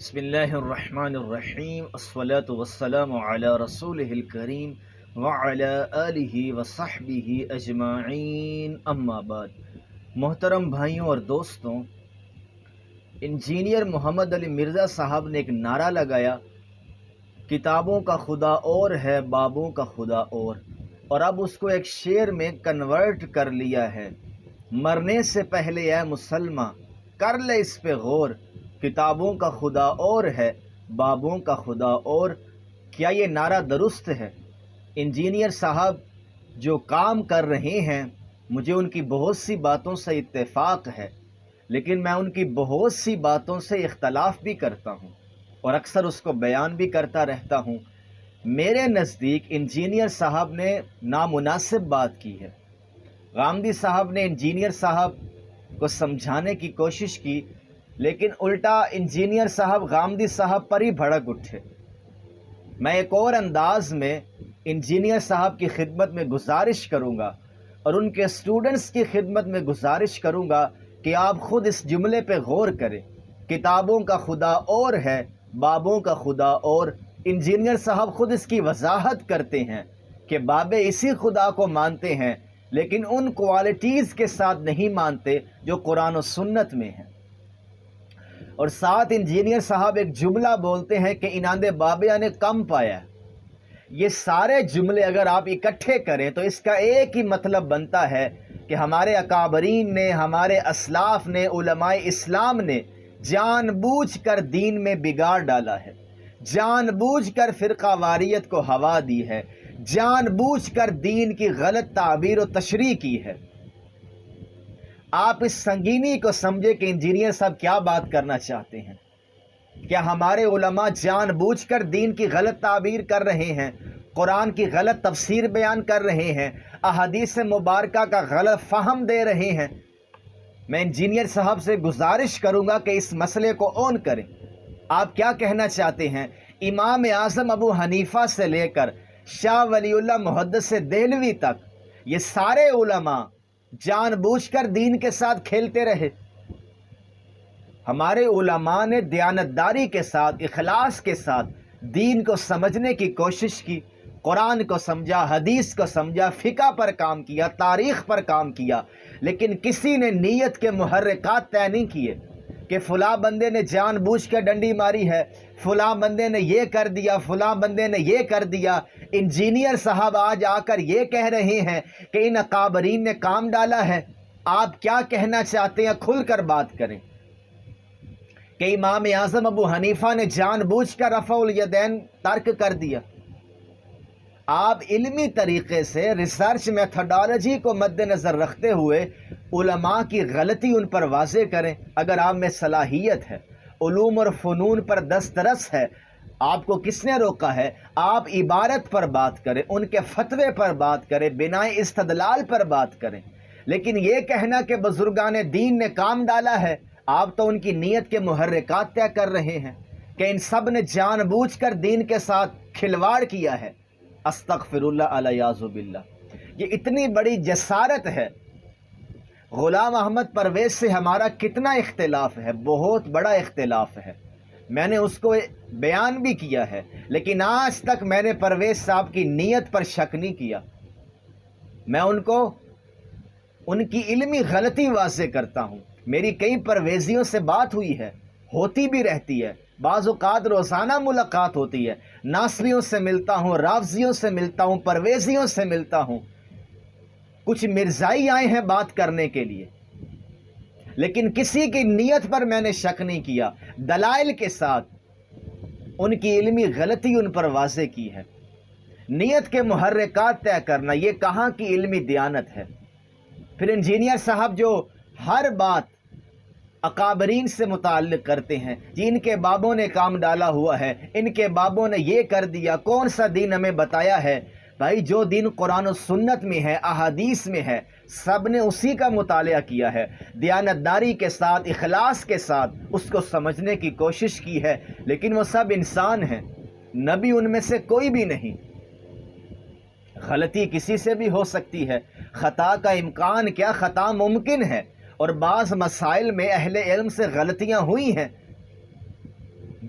بسم اللہ الرحمن الرحیم الصلاة والسلام علی رسولہ الکریم وعلی آلہ وصحبہ اجمعین، اما بعد۔ محترم بھائیوں اور دوستوں، انجینئر محمد علی مرزا صاحب نے ایک نعرہ لگایا، کتابوں کا خدا اور ہے، بابوں کا خدا اور اب اس کو ایک شعر میں کنورٹ کر لیا ہے۔ مرنے سے پہلے اے مسلمان کر لے اس پہ غور، کتابوں کا خدا اور ہے، بابوں کا خدا اور۔ کیا یہ نعرہ درست ہے؟ انجینئر صاحب جو کام کر رہے ہیں، مجھے ان کی بہت سی باتوں سے اتفاق ہے، لیکن میں ان کی بہت سی باتوں سے اختلاف بھی کرتا ہوں اور اکثر اس کو بیان بھی کرتا رہتا ہوں۔ میرے نزدیک انجینئر صاحب نے نامناسب بات کی ہے۔ غامدی صاحب نے انجینئر صاحب کو سمجھانے کی کوشش کی، لیکن الٹا انجینئر صاحب غامدی صاحب پر ہی بھڑک اٹھے۔ میں ایک اور انداز میں انجینئر صاحب کی خدمت میں گزارش کروں گا اور ان کے اسٹوڈنٹس کی خدمت میں گزارش کروں گا کہ آپ خود اس جملے پہ غور کریں، کتابوں کا خدا اور ہے، بابوں کا خدا اور۔ انجینئر صاحب خود اس کی وضاحت کرتے ہیں کہ بابے اسی خدا کو مانتے ہیں، لیکن ان کوالٹیز کے ساتھ نہیں مانتے جو قرآن و سنت میں ہیں۔ اور ساتھ انجینئر صاحب ایک جملہ بولتے ہیں کہ اناندے بابیا نے کم پایا۔ یہ سارے جملے اگر آپ اکٹھے کریں تو اس کا ایک ہی مطلب بنتا ہے کہ ہمارے اکابرین نے، ہمارے اسلاف نے، علماء اسلام نے جان بوجھ کر دین میں بگاڑ ڈالا ہے، جان بوجھ کر فرقہ واریت کو ہوا دی ہے، جان بوجھ کر دین کی غلط تعبیر و تشریح کی ہے۔ آپ اس سنگینی کو سمجھے کہ انجینئر صاحب کیا بات کرنا چاہتے ہیں۔ کیا ہمارے علماء جان بوجھ کر دین کی غلط تعبیر کر رہے ہیں، قرآن کی غلط تفسیر بیان کر رہے ہیں، احادیث مبارکہ کا غلط فہم دے رہے ہیں؟ میں انجینئر صاحب سے گزارش کروں گا کہ اس مسئلے کو اون کریں۔ آپ کیا کہنا چاہتے ہیں؟ امام اعظم ابو حنیفہ سے لے کر شاہ ولی اللہ محدث دہلوی تک یہ سارے علماء جان بوجھ کر دین کے ساتھ کھیلتے رہے۔ ہمارے علماء نے دیانتداری کے ساتھ، اخلاص کے ساتھ دین کو سمجھنے کی کوشش کی، قرآن کو سمجھا، حدیث کو سمجھا، فقہ پر کام کیا، تاریخ پر کام کیا، لیکن کسی نے نیت کے محرکات طے نہیں کیے کہ فلاں بندے نے جان بوجھ کر ڈنڈی ماری ہے، فلاں بندے نے یہ کر دیا، فلاں بندے نے یہ کر دیا۔ انجینئر صاحب آج آ کر یہ کہہ رہے ہیں کہ ان اکابرین نے کام ڈالا ہے۔ آپ کیا کہنا چاہتے ہیں؟ کھل کر بات کریں کہ امام اعظم ابو حنیفہ نے جان بوجھ کر رفع الیدین ترک کر دیا۔ آپ علمی طریقے سے ریسرچ میتھڈالوجی کو مد نظر رکھتے ہوئے علماء کی غلطی ان پر واضح کریں۔ اگر آپ میں صلاحیت ہے، علوم اور فنون پر دسترس ہے، آپ کو کس نے روکا ہے؟ آپ عبارت پر بات کریں، ان کے فتوے پر بات کریں، بنائے استدلال پر بات کریں۔ لیکن یہ کہنا کہ بزرگان دین نے کام ڈالا ہے، آپ تو ان کی نیت کے محرکات طے کر رہے ہیں کہ ان سب نے جان بوجھ کر دین کے ساتھ کھلواڑ کیا ہے۔ استغفر اللہ الیاذ باللہ۔ یہ اتنی بڑی جسارت ہے۔ غلام احمد پرویز سے ہمارا کتنا اختلاف ہے، بہت بڑا اختلاف ہے، میں نے اس کو بیان بھی کیا ہے، لیکن آج تک میں نے پرویز صاحب کی نیت پر شک نہیں کیا۔ میں ان کی علمی غلطی واضح کرتا ہوں۔ میری کئی پرویزیوں سے بات ہوئی ہے، ہوتی بھی رہتی ہے، بعض اوقات روزانہ ملاقات ہوتی ہے، ناصریوں سے ملتا ہوں، رافضیوں سے ملتا ہوں، پرویزیوں سے ملتا ہوں۔ کچھ مرزائی آئے ہیں بات کرنے کے لیے، لیکن کسی کی نیت پر میں نے شک نہیں کیا، دلائل کے ساتھ ان کی علمی غلطی ان پر واضح کی ہے۔ نیت کے محرکات طے کرنا یہ کہاں کی علمی دیانت ہے؟ پھر انجینئر صاحب جو ہر بات اکابرین سے متعلق کرتے ہیں، جی ان کے بابوں نے کام ڈالا ہوا ہے، ان کے بابوں نے یہ کر دیا، کون سا دین ہمیں بتایا ہے؟ بھائی جو دین قرآن و سنت میں ہے، احادیث میں ہے، سب نے اسی کا مطالعہ کیا ہے، دیانتداری کے ساتھ، اخلاص کے ساتھ اس کو سمجھنے کی کوشش کی ہے، لیکن وہ سب انسان ہیں، نبی ان میں سے کوئی بھی نہیں۔ غلطی کسی سے بھی ہو سکتی ہے، خطا کا امکان کیا، خطا ممکن ہے، اور بعض مسائل میں اہل علم سے غلطیاں ہوئی ہیں،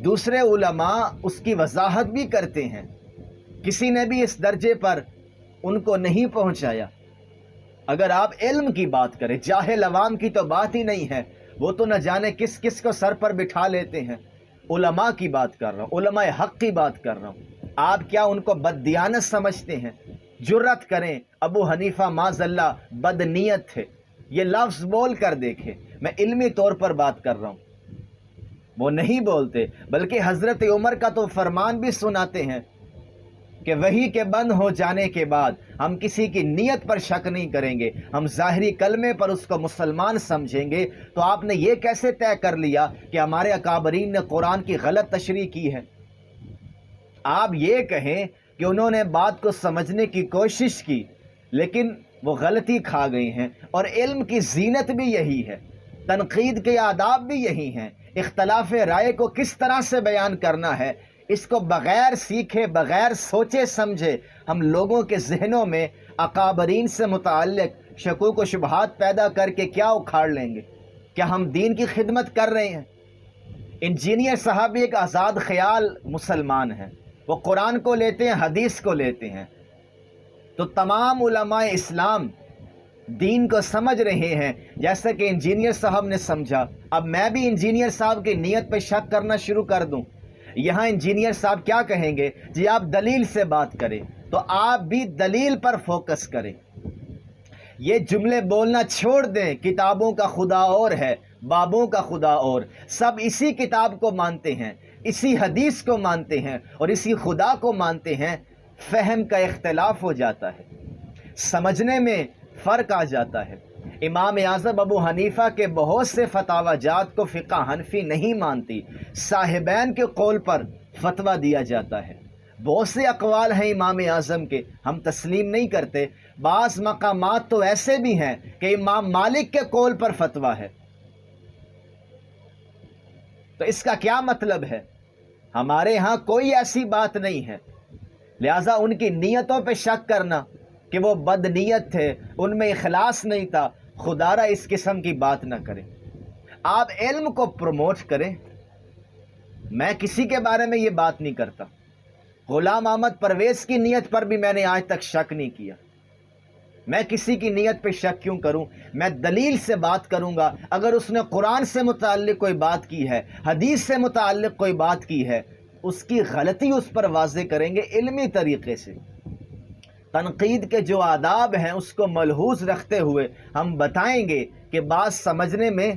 دوسرے علماء اس کی وضاحت بھی کرتے ہیں، کسی نے بھی اس درجے پر ان کو نہیں پہنچایا۔ اگر آپ علم کی بات کریں، جاہل عوام کی تو بات ہی نہیں ہے، وہ تو نہ جانے کس کس کو سر پر بٹھا لیتے ہیں۔ علماء کی بات کر رہا ہوں، علماء حق کی بات کر رہا ہوں۔ آپ کیا ان کو بددیانت سمجھتے ہیں؟ جرأت کریں، ابو حنیفہ معاذ اللہ بد نیت تھے، یہ لفظ بول کر دیکھیں۔ میں علمی طور پر بات کر رہا ہوں، وہ نہیں بولتے، بلکہ حضرت عمر کا تو فرمان بھی سناتے ہیں کہ وحی کے بند ہو جانے کے بعد ہم کسی کی نیت پر شک نہیں کریں گے، ہم ظاہری کلمے پر اس کو مسلمان سمجھیں گے۔ تو آپ نے یہ کیسے طے کر لیا کہ ہمارے اکابرین نے قرآن کی غلط تشریح کی ہے؟ آپ یہ کہیں کہ انہوں نے بات کو سمجھنے کی کوشش کی لیکن وہ غلطی کھا گئی ہیں، اور علم کی زینت بھی یہی ہے، تنقید کے آداب بھی یہی ہیں۔ اختلاف رائے کو کس طرح سے بیان کرنا ہے، اس کو بغیر سیکھے، بغیر سوچے سمجھے ہم لوگوں کے ذہنوں میں اکابرین سے متعلق شکوک و شبہات پیدا کر کے کیا اکھاڑ لیں گے؟ کیا ہم دین کی خدمت کر رہے ہیں؟ انجینئر صاحب بھی ایک آزاد خیال مسلمان ہیں، وہ قرآن کو لیتے ہیں، حدیث کو لیتے ہیں۔ تو تمام علماء اسلام دین کو سمجھ رہے ہیں جیسا کہ انجینئر صاحب نے سمجھا۔ اب میں بھی انجینئر صاحب کی نیت پہ شک کرنا شروع کر دوں؟ یہاں انجینئر صاحب کیا کہیں گے؟ جی آپ دلیل سے بات کریں، تو آپ بھی دلیل پر فوکس کریں، یہ جملے بولنا چھوڑ دیں۔ کتابوں کا خدا اور ہے، بابوں کا خدا اور، سب اسی کتاب کو مانتے ہیں، اسی حدیث کو مانتے ہیں اور اسی خدا کو مانتے ہیں۔ فہم کا اختلاف ہو جاتا ہے، سمجھنے میں فرق آ جاتا ہے۔ امام اعظم ابو حنیفہ کے بہت سے فتاوی جات کو فقہ حنفی نہیں مانتی، صاحبین کے قول پر فتویٰ دیا جاتا ہے۔ بہت سے اقوال ہیں امام اعظم کے، ہم تسلیم نہیں کرتے۔ بعض مقامات تو ایسے بھی ہیں کہ امام مالک کے قول پر فتویٰ ہے۔ تو اس کا کیا مطلب ہے؟ ہمارے ہاں کوئی ایسی بات نہیں ہے، لہٰذا ان کی نیتوں پہ شک کرنا کہ وہ بد نیت تھے، ان میں اخلاص نہیں تھا، خدا را اس قسم کی بات نہ کریں۔ آپ علم کو پروموٹ کریں۔ میں کسی کے بارے میں یہ بات نہیں کرتا، غلام احمد پرویز کی نیت پر بھی میں نے آج تک شک نہیں کیا۔ میں کسی کی نیت پہ شک کیوں کروں؟ میں دلیل سے بات کروں گا۔ اگر اس نے قرآن سے متعلق کوئی بات کی ہے، حدیث سے متعلق کوئی بات کی ہے، اس کی غلطی اس پر واضح کریں گے علمی طریقے سے۔ تنقید کے جو آداب ہیں اس کو ملحوظ رکھتے ہوئے ہم بتائیں گے کہ بات سمجھنے میں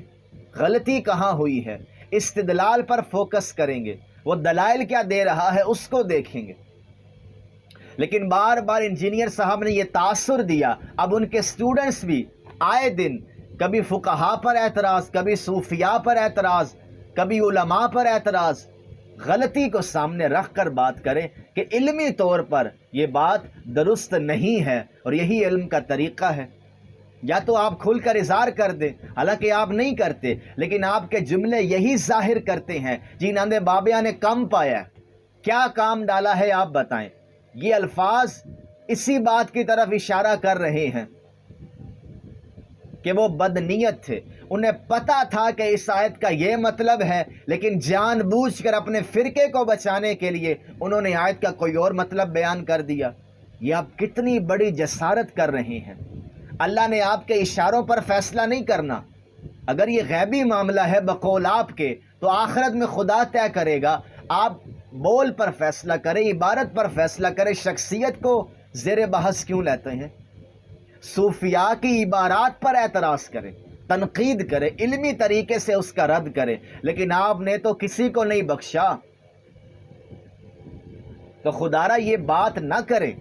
غلطی کہاں ہوئی ہے، استدلال پر فوکس کریں گے، وہ دلائل کیا دے رہا ہے اس کو دیکھیں گے۔ لیکن بار بار انجینئر صاحب نے یہ تاثر دیا، اب ان کے سٹوڈنٹس بھی آئے دن کبھی فقہا پر اعتراض، کبھی صوفیاء پر اعتراض، کبھی علماء پر اعتراض، غلطی کو سامنے رکھ کر بات کریں کہ علمی طور پر یہ بات درست نہیں ہے، اور یہی علم کا طریقہ ہے۔ یا تو آپ کھل کر اظہار کر دیں، حالانکہ آپ نہیں کرتے، لیکن آپ کے جملے یہی ظاہر کرتے ہیں جی ناندے بابیا نے کم پایا، کیا کام ڈالا ہے آپ بتائیں۔ یہ الفاظ اسی بات کی طرف اشارہ کر رہے ہیں کہ وہ بد نیت تھے، انہیں پتا تھا کہ اس آیت کا یہ مطلب ہے، لیکن جان بوجھ کر اپنے فرقے کو بچانے کے لیے انہوں نے آیت کا کوئی اور مطلب بیان کر دیا۔ یہ آپ کتنی بڑی جسارت کر رہے ہیں۔ اللہ نے آپ کے اشاروں پر فیصلہ نہیں کرنا۔ اگر یہ غیبی معاملہ ہے بقول آپ کے، تو آخرت میں خدا طے کرے گا۔ آپ بول پر فیصلہ کریں، عبارت پر فیصلہ کریں، شخصیت کو زیر بحث کیوں لیتے ہیں؟ صوفیاء کی عبارات پر اعتراض کریں، تنقید کریں، علمی طریقے سے اس کا رد کریں، لیکن آپ نے تو کسی کو نہیں بخشا۔ تو خدا را یہ بات نہ کریں۔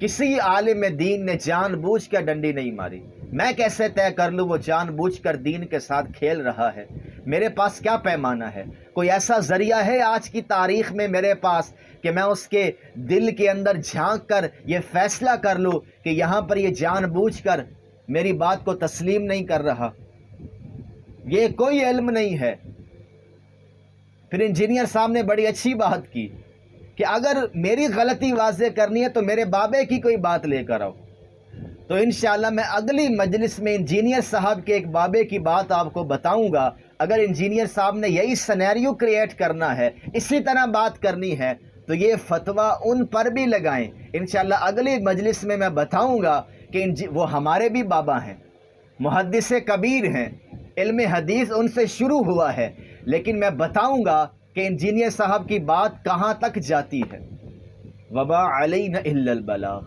کسی عالم دین نے جان بوجھ کر ڈنڈی نہیں ماری۔ میں کیسے طے کر لوں وہ جان بوجھ کر دین کے ساتھ کھیل رہا ہے؟ میرے پاس کیا پیمانہ ہے؟ کوئی ایسا ذریعہ ہے آج کی تاریخ میں میرے پاس کہ میں اس کے دل کے اندر جھانک کر یہ فیصلہ کر لوں کہ یہاں پر یہ جان بوجھ کر میری بات کو تسلیم نہیں کر رہا؟ یہ کوئی علم نہیں ہے۔ پھر انجینئر صاحب نے بڑی اچھی بات کی کہ اگر میری غلطی واضح کرنی ہے تو میرے بابے کی کوئی بات لے کر آؤ۔ تو انشاءاللہ میں اگلی مجلس میں انجینئر صاحب کے ایک بابے کی بات آپ کو بتاؤں گا، اگر انجینئر صاحب نے یہی سینیریو کریٹ کرنا ہے، اسی طرح بات کرنی ہے، تو یہ فتویٰ ان پر بھی لگائیں۔ انشاءاللہ اگلی مجلس میں بتاؤں گا کہ وہ ہمارے بھی بابا ہیں، محدث کبیر ہیں، علم حدیث ان سے شروع ہوا ہے، لیکن میں بتاؤں گا کہ انجینئر صاحب کی بات کہاں تک جاتی ہے۔ وما علینا الا البلاغ۔